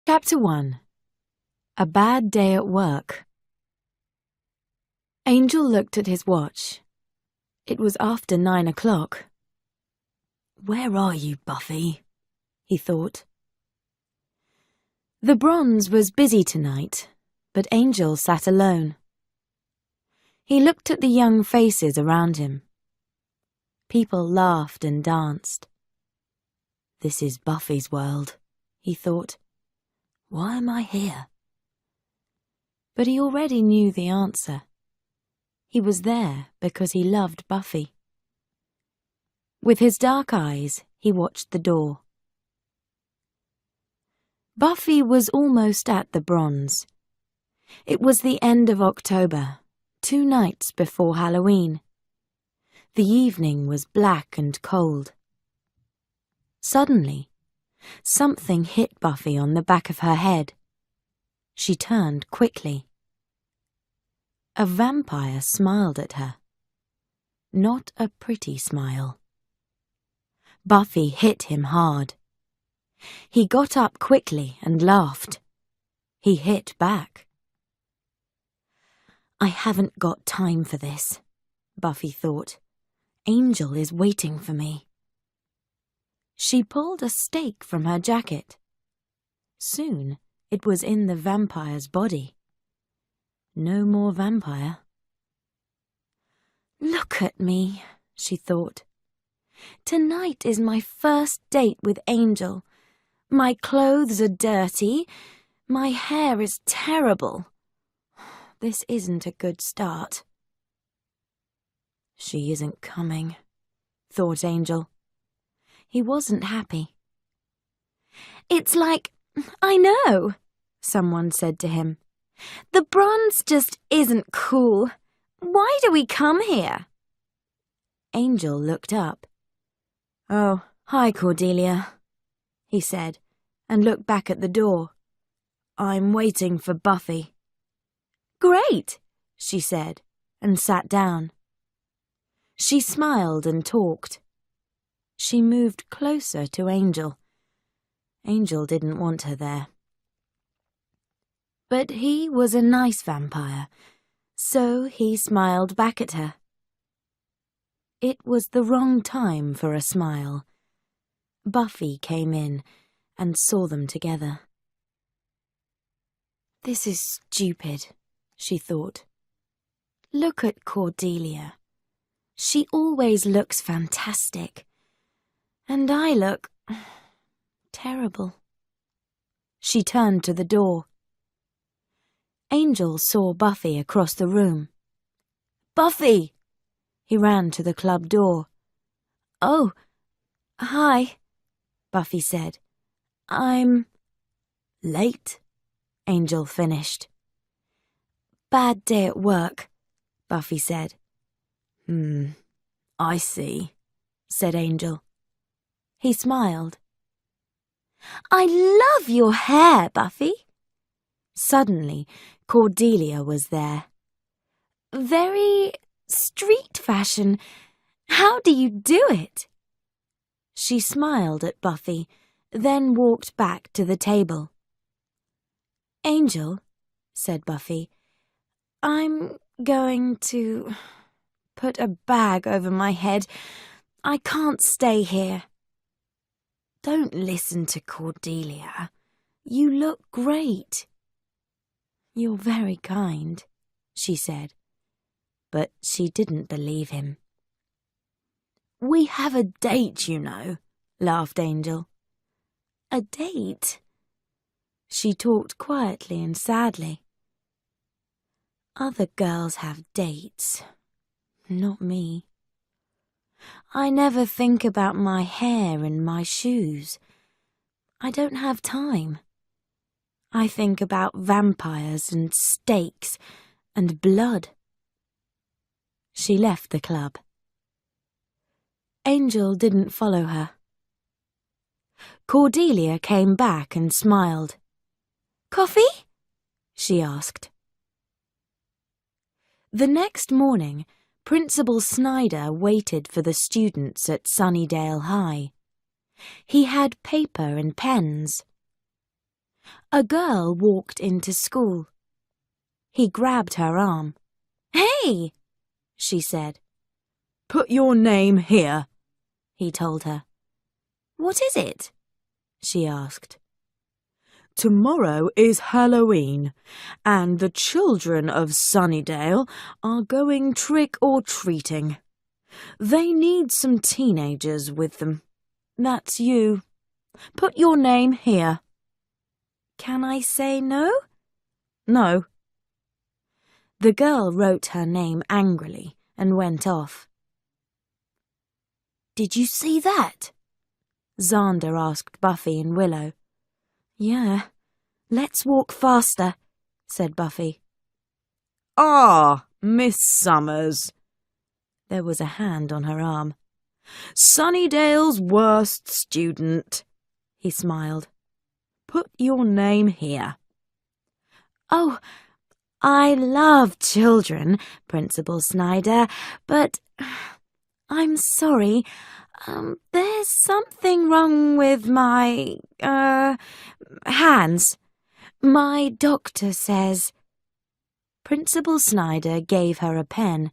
Chapter 1. A Bad Day at Work. Angel looked at his watch. It was after 9 o'clock. "Where are you, Buffy?" he thought. The Bronze was busy tonight, but Angel sat alone. He looked at the young faces around him. People laughed and danced. "This is Buffy's world," he thought. "Why am I here?" But he already knew the answer. He was there because he loved Buffy. With his dark eyes, he watched the door. Buffy was almost at the Bronze. It was the end of October, 2 nights before Halloween. The evening was black and cold. Suddenly, something hit Buffy on the back of her head. She turned quickly. A vampire smiled at her. Not a pretty smile. Buffy hit him hard. He got up quickly and laughed. He hit back. "I haven't got time for this," Buffy thought. "Angel is waiting for me." She pulled a stake from her jacket. Soon it was in the vampire's body. No more vampire. "Look at me," she thought. "Tonight is my first date with Angel. My clothes are dirty. My hair is terrible. This isn't a good start." "She isn't coming," thought Angel. He wasn't happy. "It's like, I know," someone said to him. "The Bronze just isn't cool. Why do we come here?" Angel looked up. "Oh, hi, Cordelia," he said, and looked back at the door. "I'm waiting for Buffy." "Great," she said, and sat down. She smiled and talked. She moved closer to Angel. Angel didn't want her there. But he was a nice vampire, so he smiled back at her. It was the wrong time for a smile. Buffy came in and saw them together. "This is stupid," she thought. "Look at Cordelia. She always looks fantastic. And I look terrible." She turned to the door. Angel saw Buffy across the room. "Buffy!" He ran to the club door. "Oh, hi," Buffy said. "I'm late," Angel finished. "Bad day at work," Buffy said. I see," said Angel. He smiled. "I love your hair, Buffy." Suddenly, Cordelia was there. "Very street fashion. How do you do it?" She smiled at Buffy, then walked back to the table. "Angel," said Buffy, "I'm going to put a bag over my head. I can't stay here." "Don't listen to Cordelia. You look great." "You're very kind," she said. But she didn't believe him. "We have a date, you know," laughed Angel. "A date?" She talked quietly and sadly. "Other girls have dates. Not me. I never think about my hair and my shoes. I don't have time. I think about vampires and stakes and blood." She left the club. Angel didn't follow her. Cordelia came back and smiled. "Coffee?" she asked. The next morning, Principal Snyder waited for the students at Sunnydale High. He had paper and pens. A girl walked into school. He grabbed her arm. "Hey!" she said. "Put your name here," he told her. "What is it?" she asked. "Tomorrow is Halloween, and the children of Sunnydale are going trick-or-treating. They need some teenagers with them. That's you. Put your name here." "Can I say no?" "No." The girl wrote her name angrily and went off. "Did you see that?" Xander asked Buffy and Willow. "Yeah. Let's walk faster," said Buffy. "Ah, Miss Summers." There was a hand on her arm. "Sunnydale's worst student," he smiled. "Put your name here." "Oh, I love children, Principal Snyder, but I'm sorry. There's something wrong with my, hands. My doctor says." Principal Snyder gave her a pen.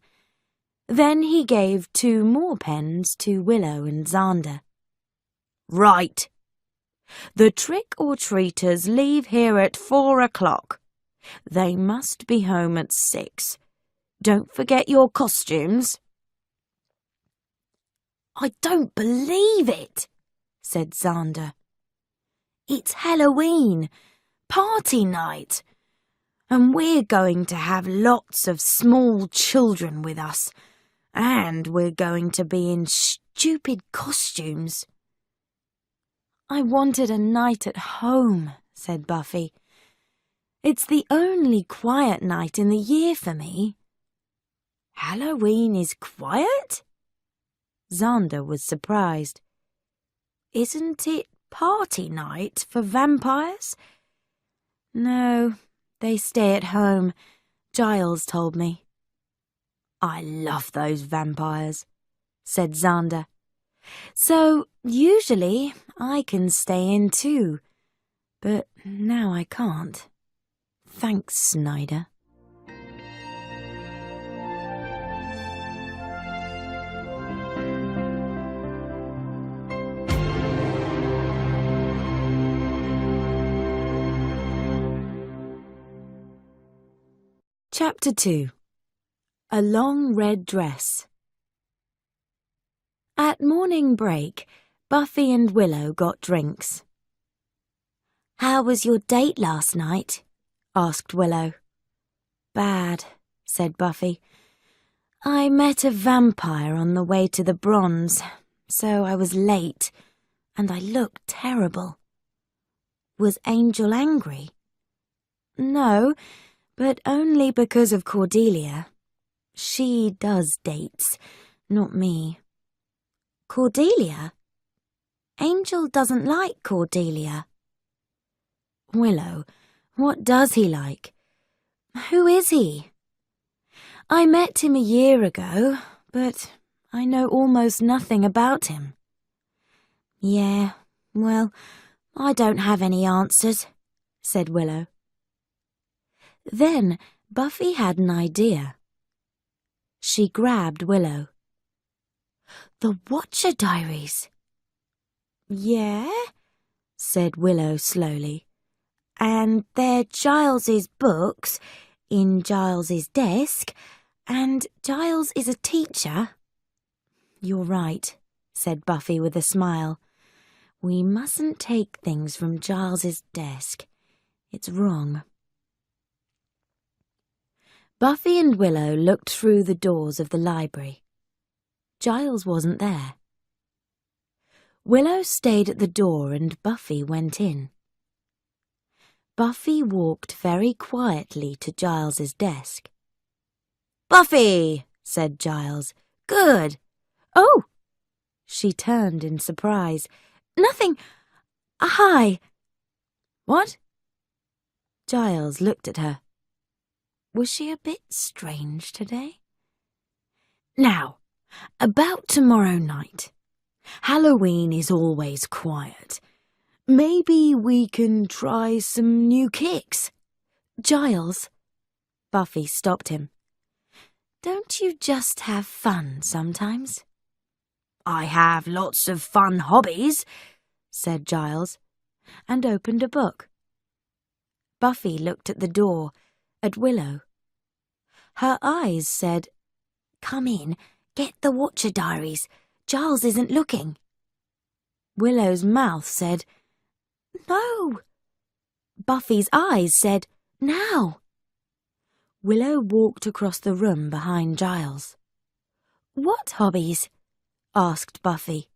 Then he gave 2 more pens to Willow and Xander. "Right. The trick-or-treaters leave here at 4 o'clock. They must be home at 6. Don't forget your costumes." "I don't believe it," said Xander. "It's Halloween, party night, and we're going to have lots of small children with us, and we're going to be in stupid costumes." "I wanted a night at home," said Buffy. "It's the only quiet night in the year for me." "Halloween is quiet?" Xander was surprised. "Isn't it party night for vampires?" "No, they stay at home, Giles told me." "I love those vampires," said Xander. "So usually I can stay in too, but now I can't. Thanks, Snyder." Chapter 2. A Long Red Dress. At morning break, Buffy and Willow got drinks. "How was your date last night?" asked Willow. "Bad," said Buffy. "I met a vampire on the way to the Bronze, so I was late, and I looked terrible." "Was Angel angry?" "No, but only because of Cordelia. She does dates, not me." "Cordelia? Angel doesn't like Cordelia." "Willow, what does he like? Who is he?" "I met him a year ago, but I know almost nothing about him." "Yeah, well, I don't have any answers," said Willow. Then Buffy had an idea. She grabbed Willow. "The Watcher Diaries." "Yeah?" said Willow slowly. "And they're Giles's books in Giles's desk, and Giles is a teacher." "You're right," said Buffy with a smile. "We mustn't take things from Giles's desk. It's wrong." Buffy and Willow looked through the doors of the library. Giles wasn't there. Willow stayed at the door and Buffy went in. Buffy walked very quietly to Giles's desk. "Buffy!" said Giles. "Good!" "Oh!" She turned in surprise. "Nothing. Hi." "What?" Giles looked at her. Was she a bit strange today? "Now, about tomorrow night. Halloween is always quiet, Maybe we can try some new kicks. Giles, Buffy stopped him. Don't you just have fun sometimes? I have lots of fun hobbies, said Giles, and opened a book. Buffy looked at the door, at Willow. Her eyes said, "Come in, get the Watcher diaries. Giles isn't looking." Willow's mouth said, "No." Buffy's eyes said, "Now." Willow walked across the room behind Giles. "What hobbies?" asked Buffy.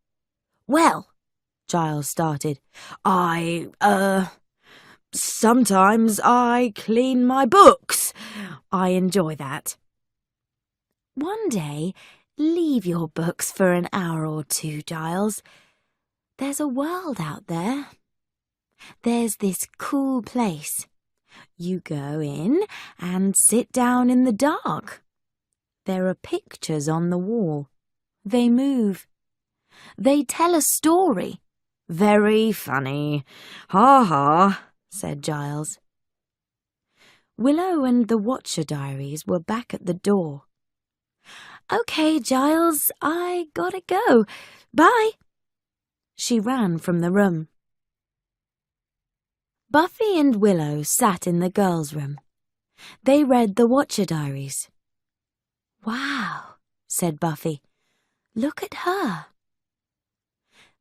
"Well," Giles started, sometimes I clean my books. I enjoy that." "One day, leave your books for an hour or two, Giles. There's a world out there. There's this cool place. You go in and sit down in the dark. There are pictures on the wall. They move. They tell a story." "Very funny. Ha ha," said Giles. Willow and the Watcher diaries were back at the door. "Okay, Giles, I gotta go. Bye." She ran from the room. Buffy and Willow sat in the girls' room. They read the Watcher diaries. "Wow," said Buffy. "Look at her."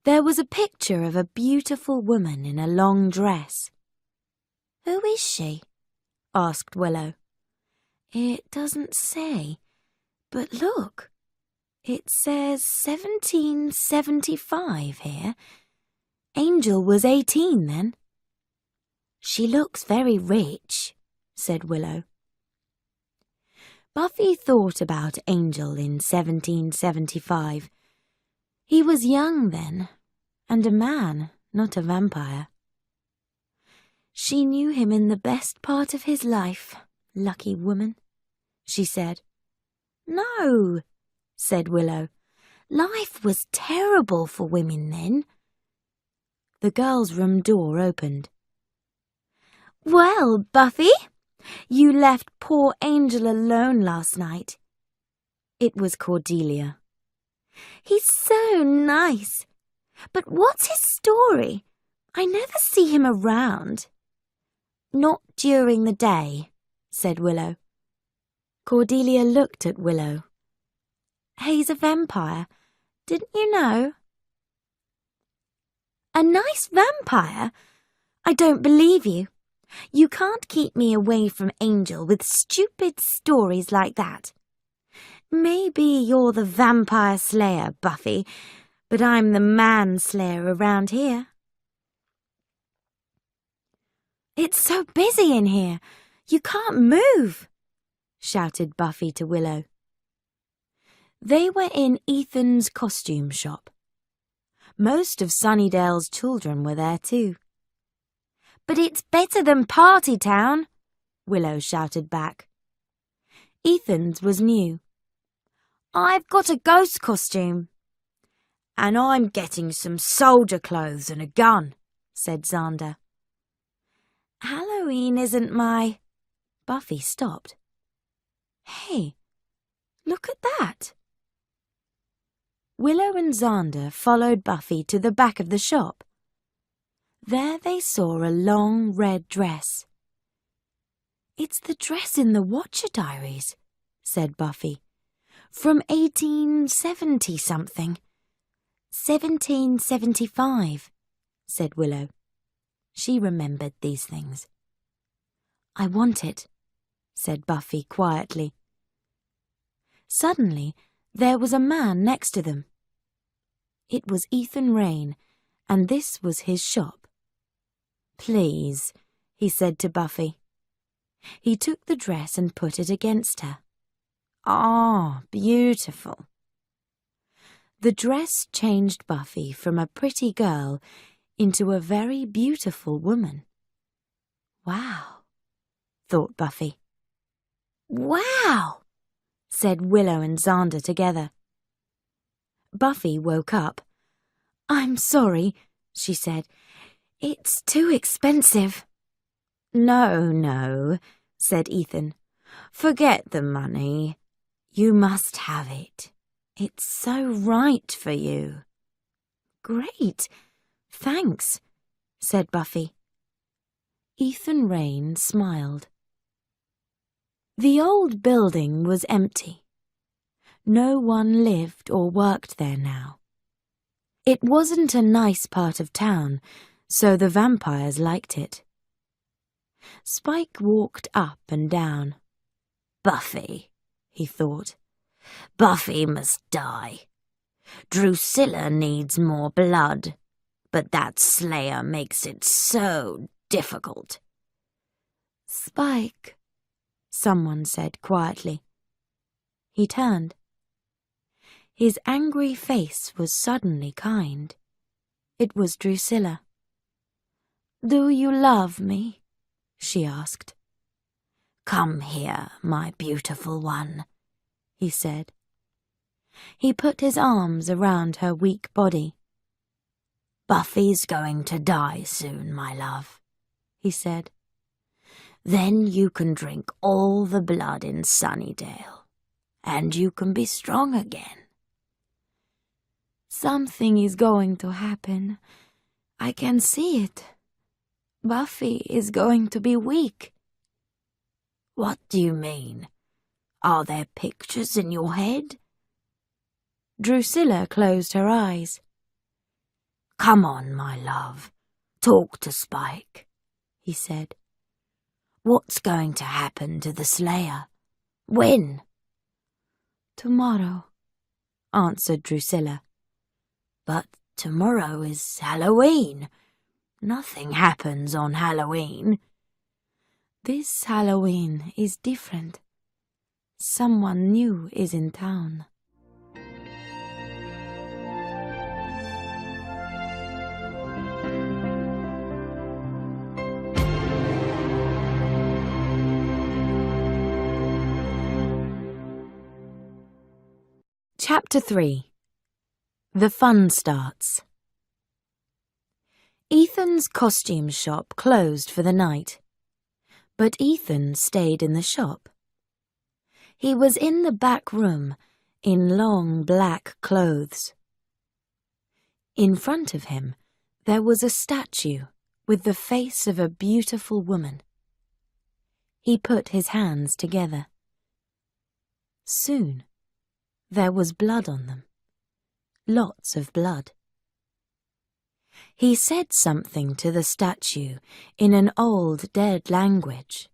There was a picture of a beautiful woman in a long dress. "Who is she?" asked Willow. "It doesn't say. But look, it says 1775 here. Angel was 18 then." "She looks very rich," said Willow. Buffy thought about Angel in 1775. He was young then, and a man, not a vampire. "She knew him in the best part of his life, lucky woman," she said. "No," said Willow. "Life was terrible for women then." The girls' room door opened. "Well, Buffy, you left poor Angel alone last night." It was Cordelia. "He's so nice. But what's his story? I never see him around." "Not during the day," said Willow. Cordelia looked at Willow. "He's a vampire. Didn't you know?" "A nice vampire? I don't believe you. You can't keep me away from Angel with stupid stories like that. Maybe you're the vampire slayer, Buffy, but I'm the man-slayer around here." "It's so busy in here. You can't move," shouted Buffy to Willow. They were in Ethan's costume shop. Most of Sunnydale's children were there too. "But it's better than Party Town," Willow shouted back. Ethan's was new. "I've got a ghost costume." "And I'm getting some soldier clothes and a gun," said Xander. "Halloween isn't my—" Buffy stopped. "Hey, look at that." Willow and Xander followed Buffy to the back of the shop. There they saw a long red dress. "It's the dress in the Watcher diaries," said Buffy. "From 1870-something. 1775, said Willow. She remembered these things. "I want it," said Buffy quietly. Suddenly, there was a man next to them. It was Ethan Rayne, and this was his shop. "Please," he said to Buffy. He took the dress and put it against her. "Ah, beautiful." The dress changed Buffy from a pretty girl into a very beautiful woman. "Wow," thought Buffy. "Wow," said Willow and Xander together. Buffy woke up. "I'm sorry," she said. It's too expensive. No, said Ethan. Forget the money. You must have it. It's so right for you. Great, thanks, said Buffy. Ethan Rayne smiled. The old building was empty. No one lived or worked there now. It wasn't a nice part of town, so the vampires liked it. Spike walked up and down. Buffy, he thought. Buffy must die. Drusilla needs more blood, but that Slayer makes it so difficult. Spike, someone said quietly. He turned. His angry face was suddenly kind. It was Drusilla. Do you love me? She asked. Come here, my beautiful one, he said. He put his arms around her weak body. Buffy's going to die soon, my love, he said. Then you can drink all the blood in Sunnydale, and you can be strong again. Something is going to happen. I can see it. Buffy is going to be weak. What do you mean? Are there pictures in your head? Drusilla closed her eyes. Come on, my love. Talk to Spike, he said. What's going to happen to the Slayer? When? Tomorrow, answered Drusilla. But tomorrow is Halloween. Nothing happens on Halloween. This Halloween is different. Someone new is in town. Chapter 3. The Fun Starts. Ethan's costume shop closed for the night, but Ethan stayed in the shop. He was in the back room, in long black clothes. In front of him, there was a statue with the face of a beautiful woman. He put his hands together. Soon, there was blood on them. Lots of blood. He said something to the statue in an old dead language.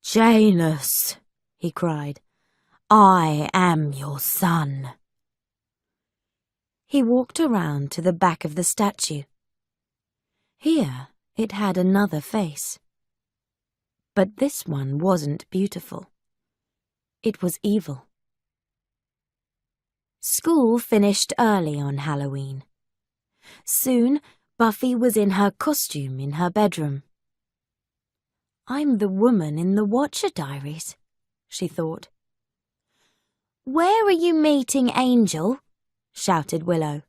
Janus, he cried, I am your son. He walked around to the back of the statue. Here it had another face. But this one wasn't beautiful. It was evil. School finished early on Halloween. Soon, Buffy was in her costume in her bedroom. I'm the woman in the Watcher Diaries, she thought. Where are you meeting Angel? Shouted Willow.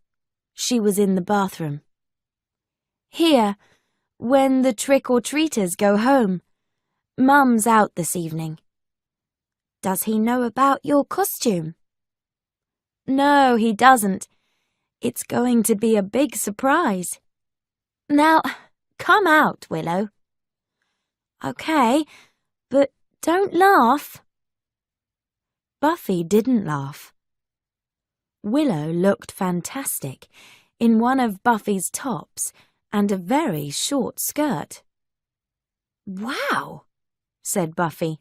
She was in the bathroom. Here, when the trick-or-treaters go home. Mum's out this evening. Does he know about your costume? No, he doesn't. It's going to be a big surprise. Now, come out, Willow. Okay, but don't laugh. Buffy didn't laugh. Willow looked fantastic in one of Buffy's tops and a very short skirt. Wow, said Buffy.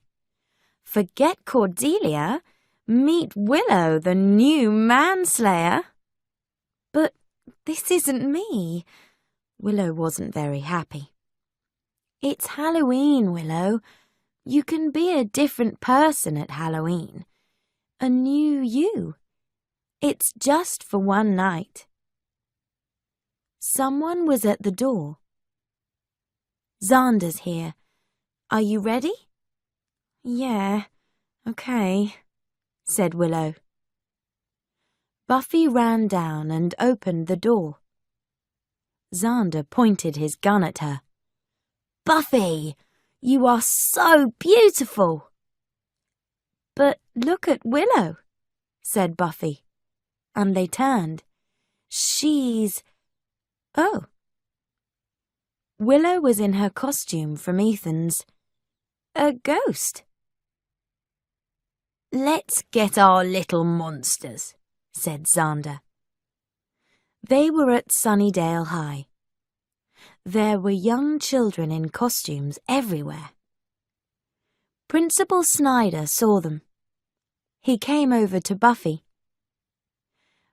Forget Cordelia. Meet Willow, the new manslayer. But this isn't me. Willow wasn't very happy. It's Halloween, Willow. You can be a different person at Halloween. A new you. It's just for one night. Someone was at the door. Xander's here. Are you ready? Yeah, okay, said Willow. Buffy ran down and opened the door. Xander pointed his gun at her. "Buffy, you are so beautiful!" "But look at Willow," said Buffy, and they turned. "She's—" Oh. Willow was in her costume from Ethan's. A ghost. "Let's get our little monsters," said Xander. They were at Sunnydale High. There were young children in costumes everywhere. Principal Snyder saw them. He came over to Buffy.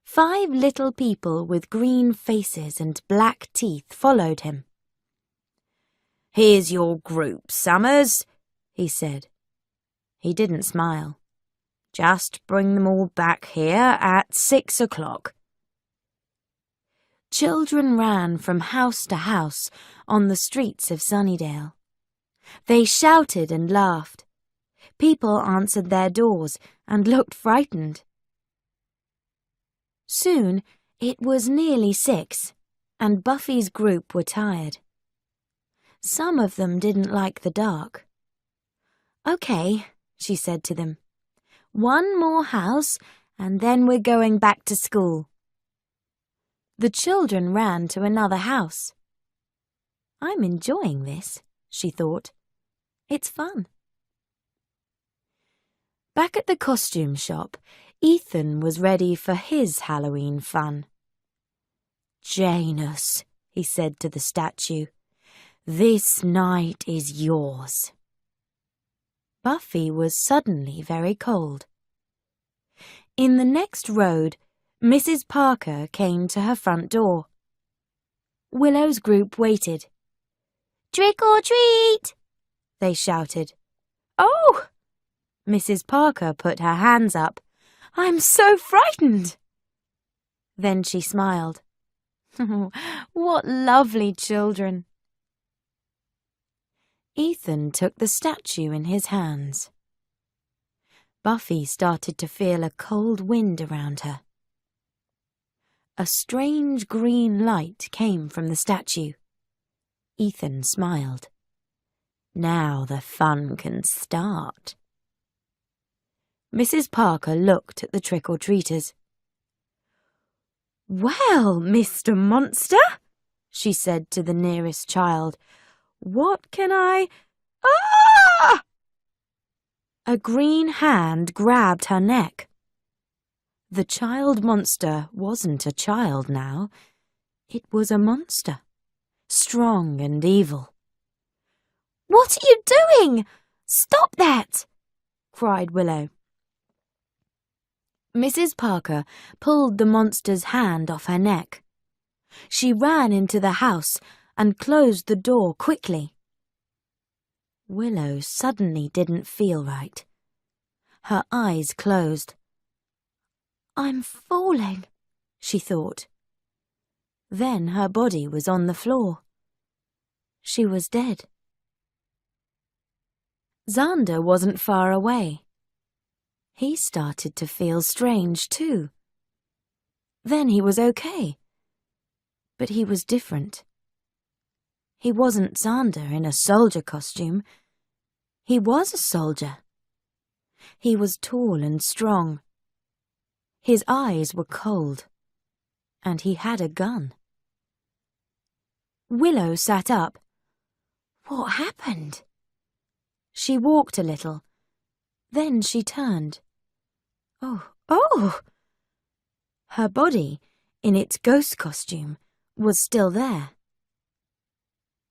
5 little people with green faces and black teeth followed him. "Here's your group, Summers," he said. He didn't smile. "Just bring them all back here at 6 o'clock. Children ran from house to house on the streets of Sunnydale. They shouted and laughed. People answered their doors and looked frightened. Soon it was nearly 6, and Buffy's group were tired. Some of them didn't like the dark. "Okay," she said to them. "One more house, and then we're going back to school." The children ran to another house. "I'm enjoying this," she thought. "It's fun." Back at the costume shop, Ethan was ready for his Halloween fun. "Janus," he said to the statue, "this night is yours." Buffy was suddenly very cold. In the next road, Mrs. Parker came to her front door. Willow's group waited. "Trick or treat!" they shouted. "Oh!" Mrs. Parker put her hands up. "I'm so frightened!" Then she smiled. "What lovely children!" Ethan took the statue in his hands. Buffy started to feel a cold wind around her. A strange green light came from the statue. Ethan smiled. Now the fun can start. Mrs. Parker looked at the trick-or-treaters. "Well, Mr. Monster," she said to the nearest child, "what can I—" "Ah!" A green hand grabbed her neck. The child monster wasn't a child now. It was a monster, strong and evil. "What are you doing? Stop that!" cried Willow. Mrs. Parker pulled the monster's hand off her neck. She ran into the house and closed the door quickly. Willow suddenly didn't feel right. Her eyes closed. "I'm falling," she thought. Then her body was on the floor. She was dead. Xander wasn't far away. He started to feel strange too. Then he was okay. But he was different. He wasn't Xander in a soldier costume. He was a soldier. He was tall and strong. His eyes were cold, and he had a gun. Willow sat up. What happened? She walked a little. Then she turned. Oh! Her body, in its ghost costume, was still there.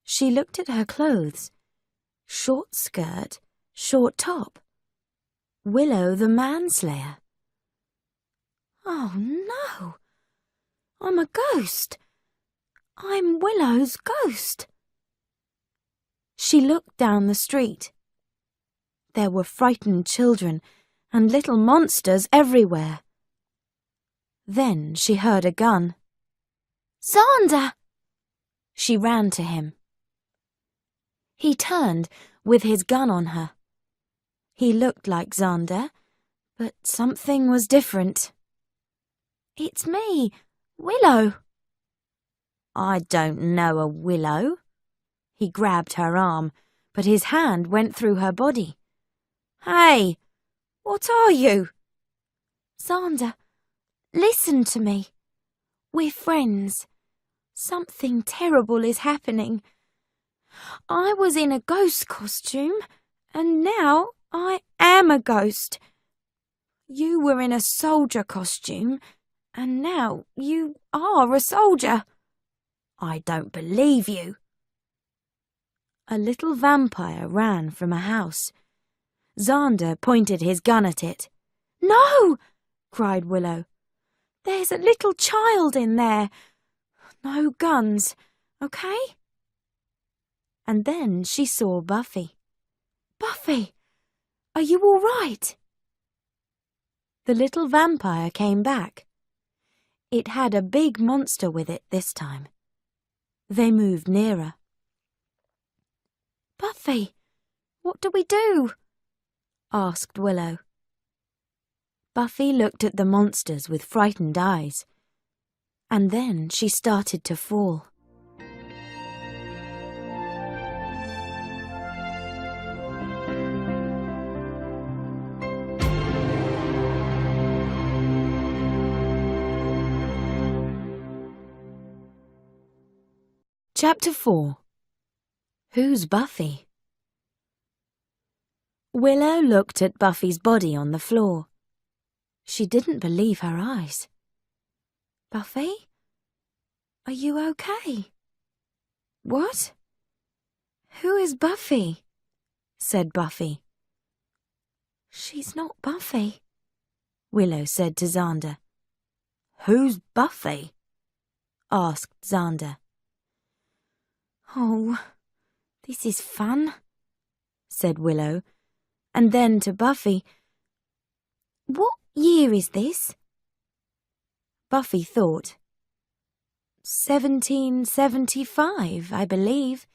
She looked at her clothes. Short skirt, short top. Willow the manslayer. Oh no! I'm a ghost. I'm Willow's ghost. She looked down the street. There were frightened children and little monsters everywhere. Then she heard a gun. "Xander!" She ran to him. He turned with his gun on her. He looked like Xander, but something was different. "It's me, Willow." I don't know a willow. He grabbed her arm, but his hand went through her body. Hey, what are you? Xander, listen to me. We're friends. Something terrible is happening. I was in a ghost costume, and now I am a ghost. You were in a soldier costume, and now you are a soldier. I don't believe you. A little vampire ran from a house. Xander pointed his gun at it. No! Cried Willow. There's a little child in there. No guns, okay? And then she saw Buffy. Buffy, are you all right? The little vampire came back. It had a big monster with it this time. They moved nearer. Buffy, what do we do? Asked Willow. Buffy looked at the monsters with frightened eyes, and then she started to fall. Chapter 4. Who's Buffy? Willow looked at Buffy's body on the floor. She didn't believe her eyes. Buffy? Are you okay? What? Who is Buffy? Said Buffy. She's not Buffy, Willow said to Xander. Who's Buffy? Asked Xander. Oh, this is fun, said Willow, and then to Buffy, what year is this? Buffy thought. 1775, I believe.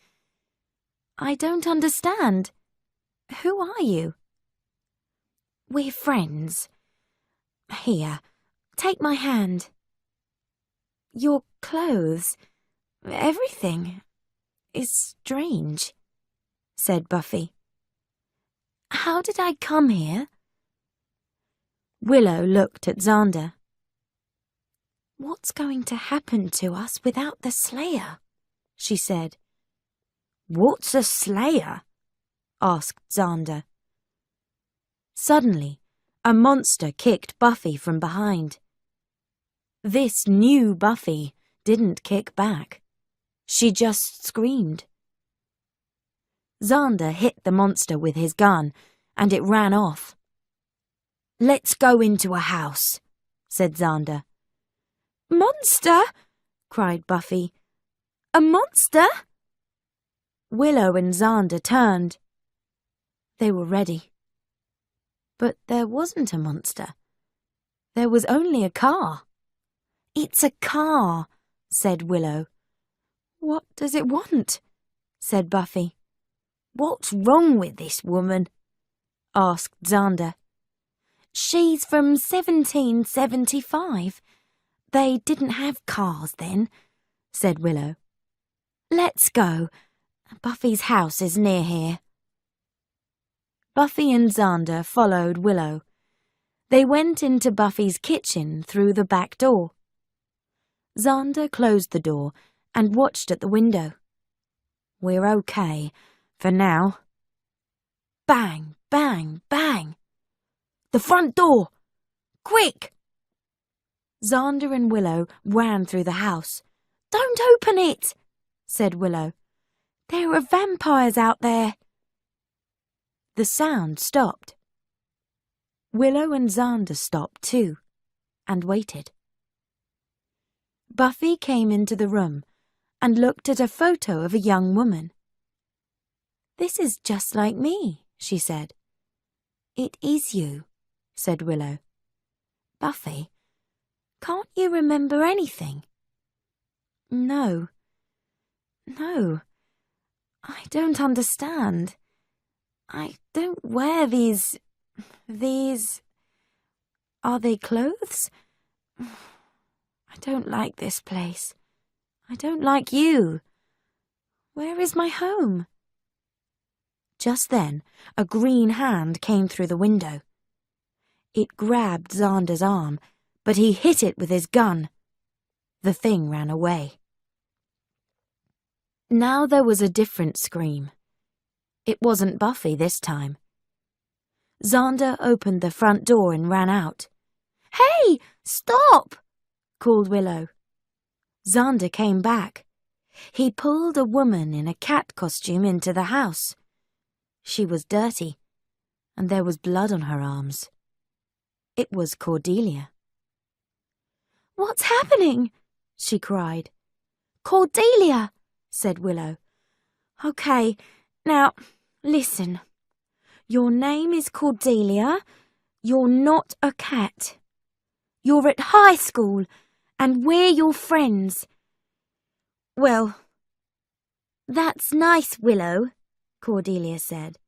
I don't understand. Who are you? We're friends. Here, take my hand. Your clothes, everything, is strange, said Buffy. How did I come here? Willow looked at Xander. What's going to happen to us without the Slayer? She said. What's a Slayer? Asked Xander. Suddenly, a monster kicked Buffy from behind. This new Buffy didn't kick back. She just screamed. Xander hit the monster with his gun, and it ran off. Let's go into a house, said Xander. Monster! Cried Buffy. A monster? Willow and Xander turned. They were ready. But there wasn't a monster. There was only a car. It's a car, said Willow. What does it want? Said Buffy. What's wrong with this woman? Asked Xander. She's from 1775. They didn't have cars then, said Willow. Let's go. Buffy's house is near here. Buffy and Xander followed Willow. They went into Buffy's kitchen through the back door. Xander closed the door and watched at the window. We're okay, for now. Bang, bang, bang. The front door! Quick! Xander and Willow ran through the house. Don't open it, said Willow. There are vampires out there. The sound stopped. Willow and Xander stopped too, and waited. Buffy came into the room and looked at a photo of a young woman. This is just like me, she said. It is you, said Willow. Buffy, can't you remember anything? No, I don't understand. I don't wear these... Are they clothes? I don't like this place. I don't like you. Where is my home? Just then, a green hand came through the window. It grabbed Xander's arm, but he hit it with his gun. The thing ran away. Now there was a different scream. It wasn't Buffy this time. Xander opened the front door and ran out. "Hey, stop!" called Willow. Xander came back. He pulled a woman in a cat costume into the house. She was dirty, and there was blood on her arms. It was Cordelia. "What's happening?" she cried. "Cordelia," said Willow. "Okay, now, listen. Your name is Cordelia. You're not a cat. You're at high school, and we're your friends." "Well, that's nice, Willow," Cordelia said.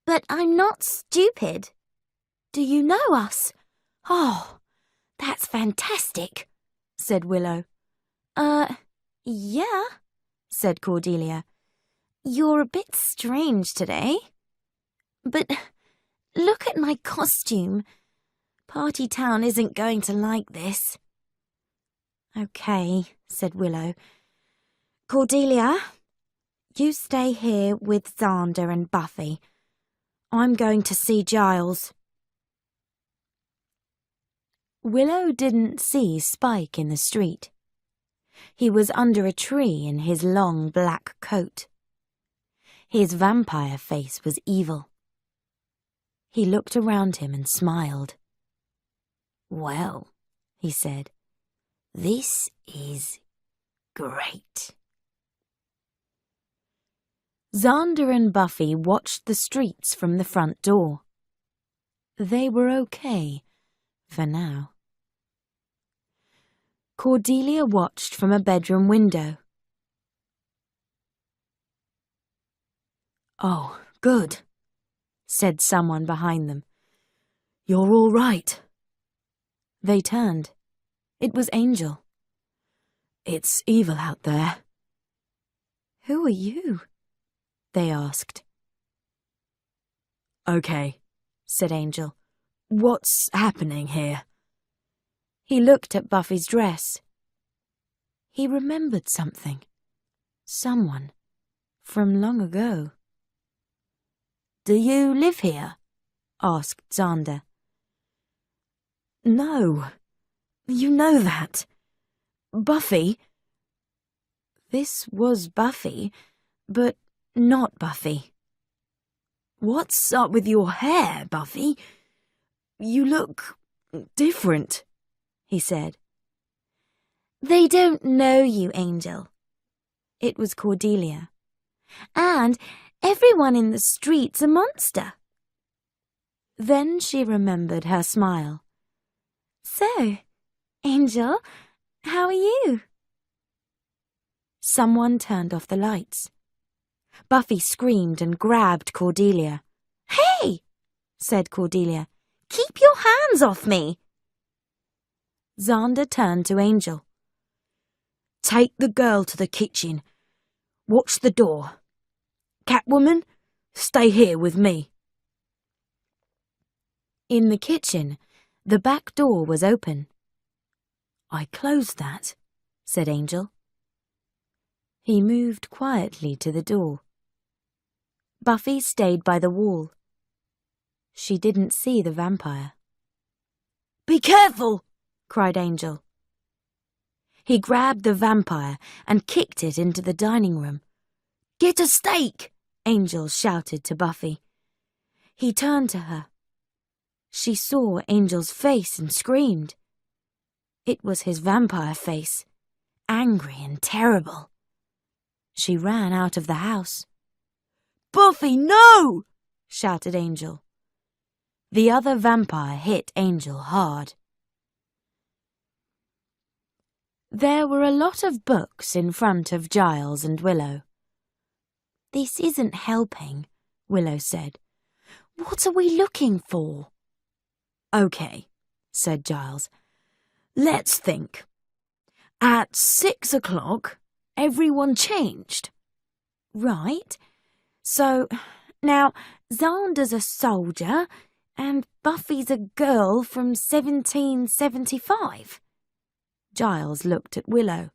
"But I'm not stupid. Do you know us?" "Oh, that's fantastic," said Willow. Yeah," said Cordelia. "You're a bit strange today. But look at my costume. Party Town isn't going to like this." "Okay," said Willow. "Cordelia, you stay here with Xander and Buffy. I'm going to see Giles." Willow didn't see Spike in the street. He was under a tree in his long black coat. His vampire face was evil. He looked around him and smiled. "Well," he said, "this is great." Xander and Buffy watched the streets from the front door. They were okay for now. Cordelia watched from a bedroom window. "Oh, good," said someone behind them. "You're all right." They turned. It was Angel. "It's evil out there." "Who are you?" they asked. "Okay," said Angel. "What's happening here?" He looked at Buffy's dress. He remembered something. Someone from long ago. "Do you live here?" asked Xander. "No, you know that. Buffy." This was Buffy, but not Buffy. "What's up with your hair, Buffy? You look different," he said. "They don't know you, Angel." It was Cordelia. "And everyone in the street's a monster." Then she remembered her smile. "So, Angel, how are you?" Someone turned off the lights. Buffy screamed and grabbed Cordelia. "Hey!" said Cordelia. "Keep your hands off me!" Xander turned to Angel. "Take the girl to the kitchen. Watch the door. Catwoman, stay here with me." In the kitchen, the back door was open. "I closed that," said Angel. He moved quietly to the door. Buffy stayed by the wall. She didn't see the vampire. "Be careful!" cried Angel. He grabbed the vampire and kicked it into the dining room. "Get a steak!" Angel shouted to Buffy. He turned to her. She saw Angel's face and screamed. It was his vampire face, angry and terrible. She ran out of the house. "Buffy, no!" shouted Angel. The other vampire hit Angel hard. There were a lot of books in front of Giles and Willow. "This isn't helping," Willow said. "What are we looking for?" "Okay," said Giles. "Let's think. At 6 o'clock, everyone changed. Right. So, now, Xander's a soldier and Buffy's a girl from 1775. Giles looked at Willow.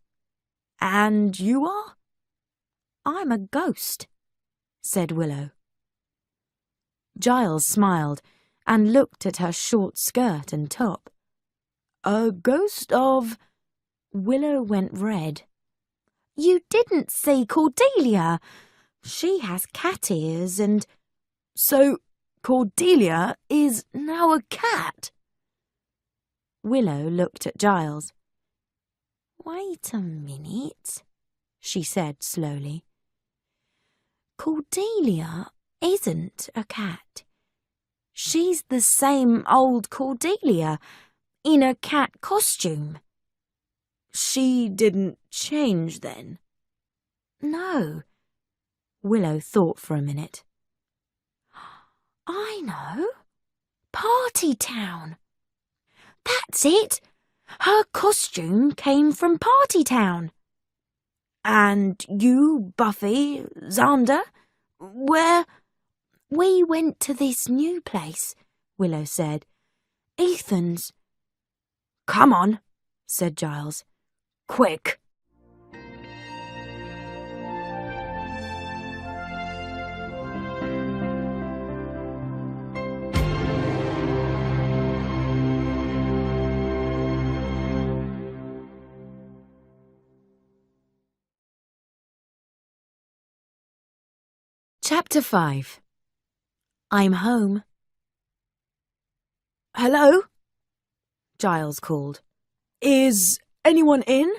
And you are? I'm a ghost, said Willow. Giles smiled and looked at her short skirt and top. A ghost of... Willow went red. You didn't see Cordelia. She has cat ears and... So Cordelia is now a cat? Willow looked at Giles. Wait a minute, she said slowly. Cordelia isn't a cat. She's the same old Cordelia, in a cat costume. She didn't change then? No. Willow thought for a minute. I know. Party Town. That's it. Her costume came from Party Town. And you, Buffy, Xander, where... We went to this new place, Willow said. Ethan's. Come on, said Giles. Quick. Chapter 5. I'm home. Hello? Giles called. Is anyone in?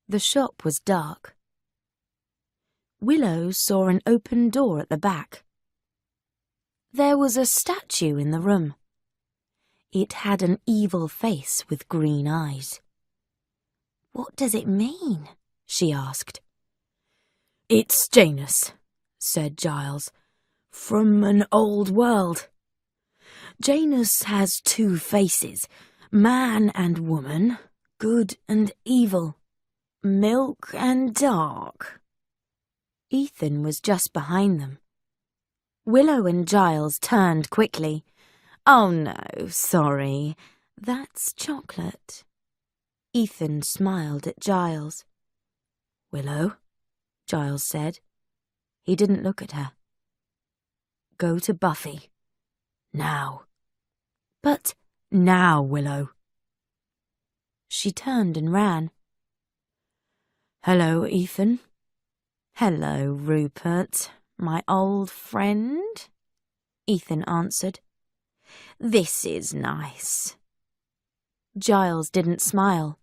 The shop was dark. Willow saw an open door at the back. There was a statue in the room. It had an evil face with green eyes. What does it mean? She asked. It's Janus, said Giles, from an old world. Janus has two faces, man and woman, good and evil, milk and dark. Ethan was just behind them. Willow and Giles turned quickly. Oh no, sorry, that's chocolate. Ethan smiled at Giles. Willow? Giles said. He didn't look at her. Go to Buffy. Now. But now, Willow. She turned and ran. Hello, Ethan. Hello, Rupert, my old friend, Ethan answered. This is nice. Giles didn't smile.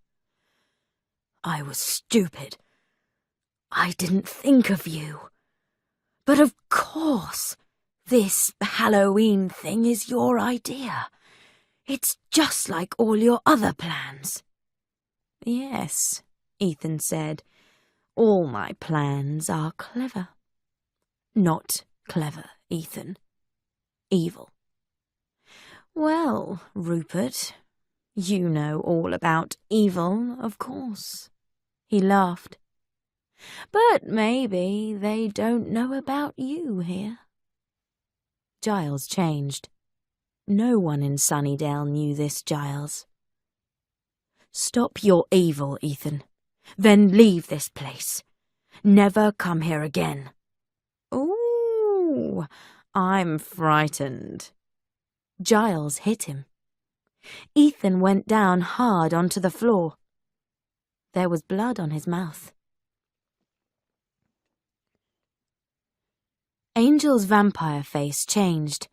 I was stupid. I didn't think of you. But of course, this Halloween thing is your idea. It's just like all your other plans. Yes, Ethan said. All my plans are clever. Not clever, Ethan. Evil. Well, Rupert, you know all about evil, of course. He laughed. But maybe they don't know about you here. Giles changed. No one in Sunnydale knew this, Giles. Stop your evil, Ethan. Then leave this place. Never come here again. Ooh, I'm frightened. Giles hit him. Ethan went down hard onto the floor. There was blood on his mouth. Angel's vampire face changed,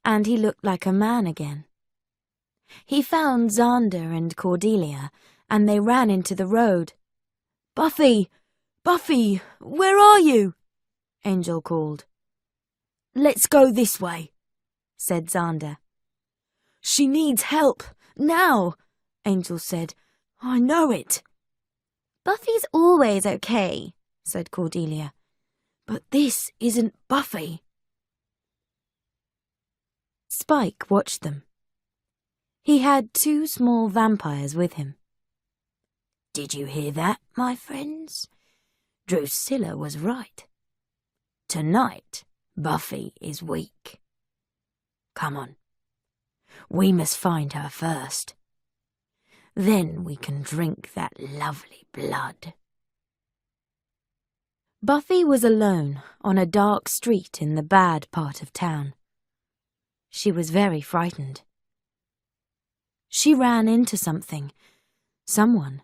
and he looked like a man again. He found Xander and Cordelia, and they ran into the road. Buffy! Buffy! Where are you? Angel called. Let's go this way, said Xander. She needs help, now, Angel said. I know it. Buffy's always okay, said Cordelia. But this isn't Buffy. Spike watched them. He had two small vampires with him. Did you hear that, my friends? Drusilla was right. Tonight, Buffy is weak. Come on. We must find her first. Then we can drink that lovely blood. Buffy was alone on a dark street in the bad part of town. She was very frightened. She ran into someone.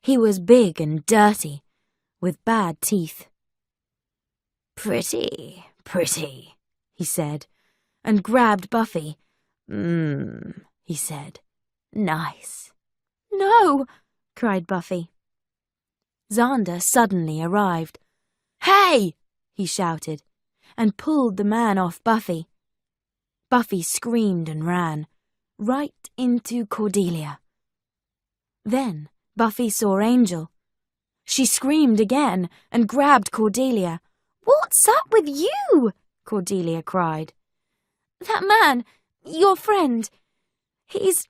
He was big and dirty, with bad teeth. Pretty, pretty, he said, and grabbed Buffy. He said. Nice. No, cried Buffy. Xander suddenly arrived. Hey! He shouted, and pulled the man off Buffy. Buffy screamed and ran, right into Cordelia. Then Buffy saw Angel. She screamed again and grabbed Cordelia. What's up with you? Cordelia cried. That man, your friend, he's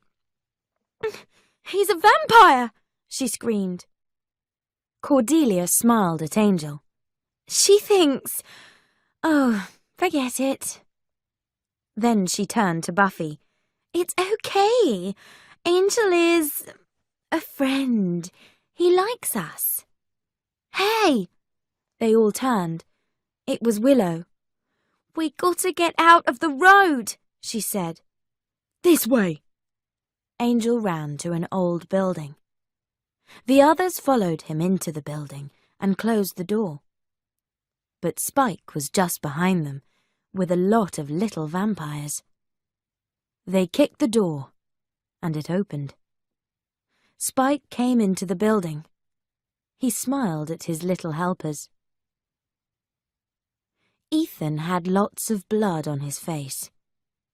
a vampire, she screamed. Cordelia smiled at Angel. She thinks... Oh, forget it. Then she turned to Buffy. It's okay. Angel is... a friend. He likes us. Hey! They all turned. It was Willow. We gotta get out of the road, she said. This way. Angel ran to an old building. The others followed him into the building and closed the door. But Spike was just behind them, with a lot of little vampires. They kicked the door, and it opened. Spike came into the building. He smiled at his little helpers. Ethan had lots of blood on his face,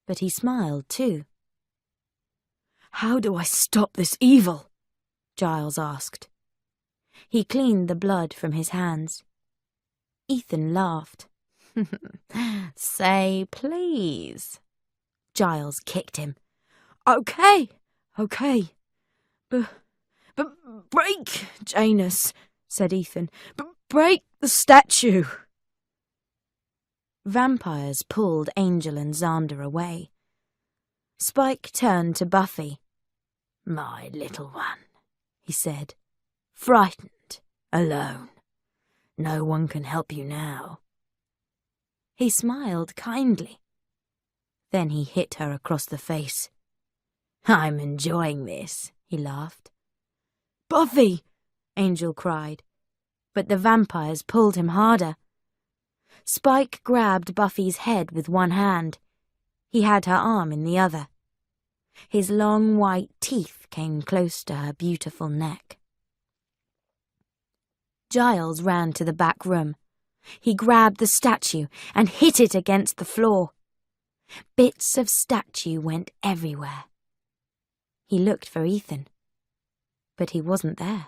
but he smiled too. How do I stop this evil? Giles asked. He cleaned the blood from his hands. Ethan laughed. Say please. Giles kicked him. Okay. But break, Janus, said Ethan. Break the statue. Vampires pulled Angel and Xander away. Spike turned to Buffy. My little one, he said, frightened, alone. No one can help you now. He smiled kindly. Then he hit her across the face. I'm enjoying this, he laughed. Buffy! Angel cried, but the vampires pulled him harder. Spike grabbed Buffy's head with one hand. He had her arm in the other. His long white teeth came close to her beautiful neck. Giles ran to the back room. He grabbed the statue and hit it against the floor. Bits of statue went everywhere. He looked for Ethan, but he wasn't there.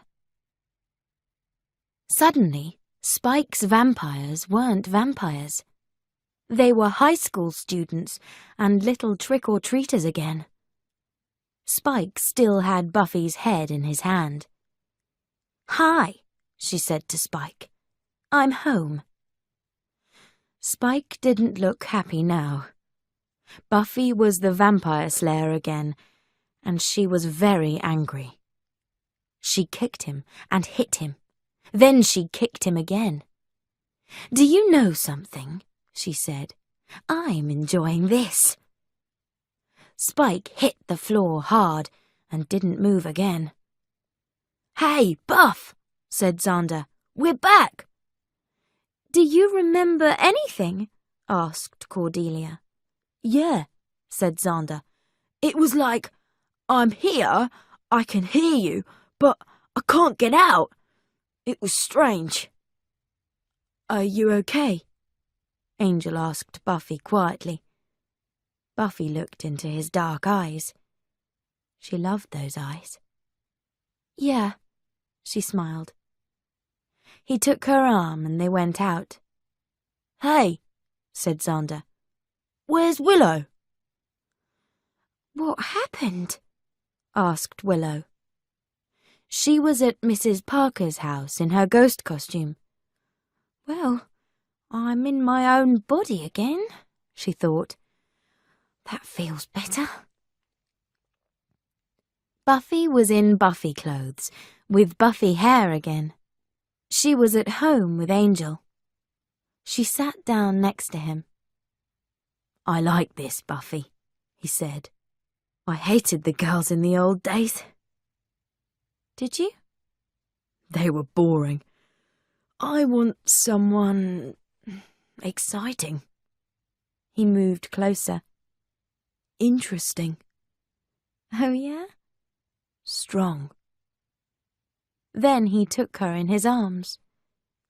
Suddenly, Spike's vampires weren't vampires. They were high school students and little trick-or-treaters again. Spike still had Buffy's head in his hand. Hi, she said to Spike. I'm home. Spike didn't look happy now. Buffy was the vampire slayer again, and she was very angry. She kicked him and hit him. Then she kicked him again. Do you know something? She said. I'm enjoying this. Spike hit the floor hard and didn't move again. Hey, Buff, said Xander. We're back. Do you remember anything? Asked Cordelia. Yeah, said Xander. It was like, I'm here, I can hear you, but I can't get out. It was strange. Are you okay? Angel asked Buffy quietly. Buffy looked into his dark eyes. She loved those eyes. Yeah, she smiled. He took her arm and they went out. Hey, said Xander. Where's Willow? What happened? Asked Willow. She was at Mrs. Parker's house in her ghost costume. Well, I'm in my own body again, she thought. That feels better. Buffy was in Buffy clothes, with Buffy hair again. She was at home with Angel. She sat down next to him. I like this, Buffy, he said. I hated the girls in the old days. Did you? They were boring. I want someone exciting. He moved closer. Interesting. Oh, yeah? Strong. Then he took her in his arms,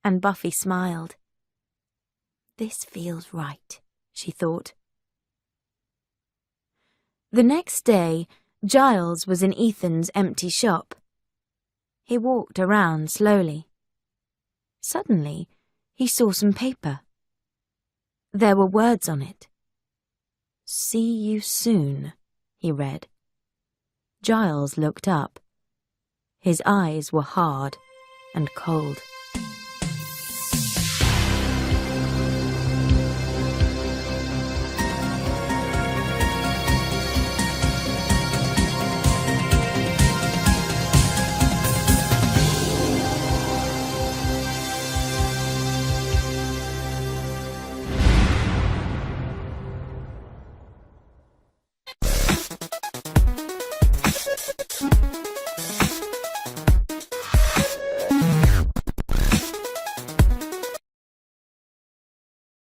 and Buffy smiled. This feels right, she thought. The next day, Giles was in Ethan's empty shop. He walked around slowly. Suddenly, he saw some paper. There were words on it. See you soon, he read. Giles looked up. His eyes were hard and cold.